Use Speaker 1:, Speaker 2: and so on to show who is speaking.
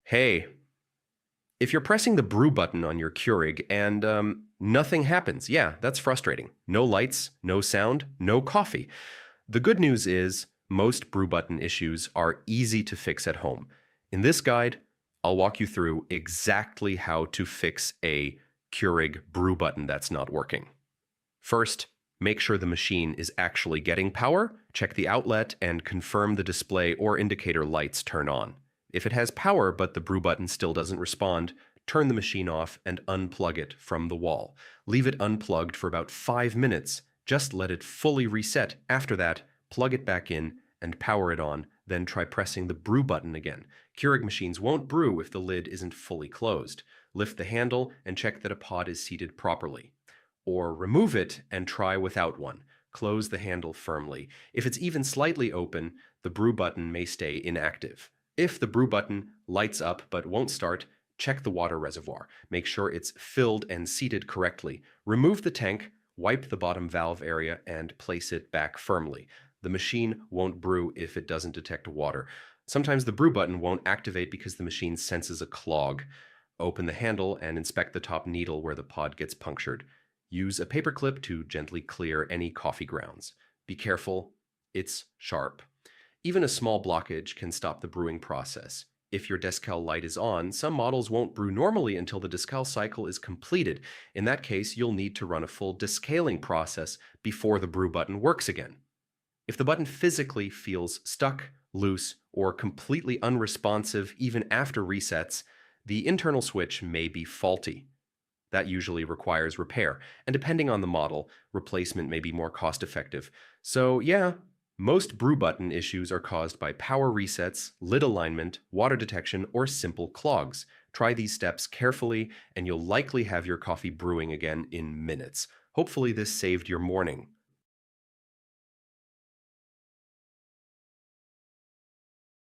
Speaker 1: Hey, if you're pressing the brew button on your Keurig and nothing happens, yeah, that's frustrating. No lights, no sound, no coffee. The good news is most brew button issues are easy to fix at home. In this guide, I'll walk you through exactly how to fix a Keurig brew button that's not working. First, make sure the machine is actually getting power, check the outlet, and confirm the display or indicator lights turn on. If it has power but the brew button still doesn't respond, turn the machine off and unplug it from the wall. Leave it unplugged for about 5 minutes. Just let it fully reset. After that, plug it back in and power it on, then try pressing the brew button again. Keurig machines won't brew if the lid isn't fully closed. Lift the handle and check that a pod is seated properly. Or remove it and try without one. Close the handle firmly. If it's even slightly open, the brew button may stay inactive. If the brew button lights up but won't start, check the water reservoir. Make sure it's filled and seated correctly. Remove the tank, wipe the bottom valve area, and place it back firmly. The machine won't brew if it doesn't detect water. Sometimes the brew button won't activate because the machine senses a clog. Open the handle and inspect the top needle where the pod gets punctured. Use a paperclip to gently clear any coffee grounds. Be careful, it's sharp. Even a small blockage can stop the brewing process. If your Descal light is on, some models won't brew normally until the Descal cycle is completed. In that case, you'll need to run a full descaling process before the brew button works again. If the button physically feels stuck, loose, or completely unresponsive even after resets, the internal switch may be faulty. That usually requires repair, and depending on the model, replacement may be more cost-effective. So yeah, most brew button issues are caused by power resets, lid alignment, water detection, or simple clogs. Try these steps carefully, and you'll likely have your coffee brewing again in minutes. Hopefully this saved your morning.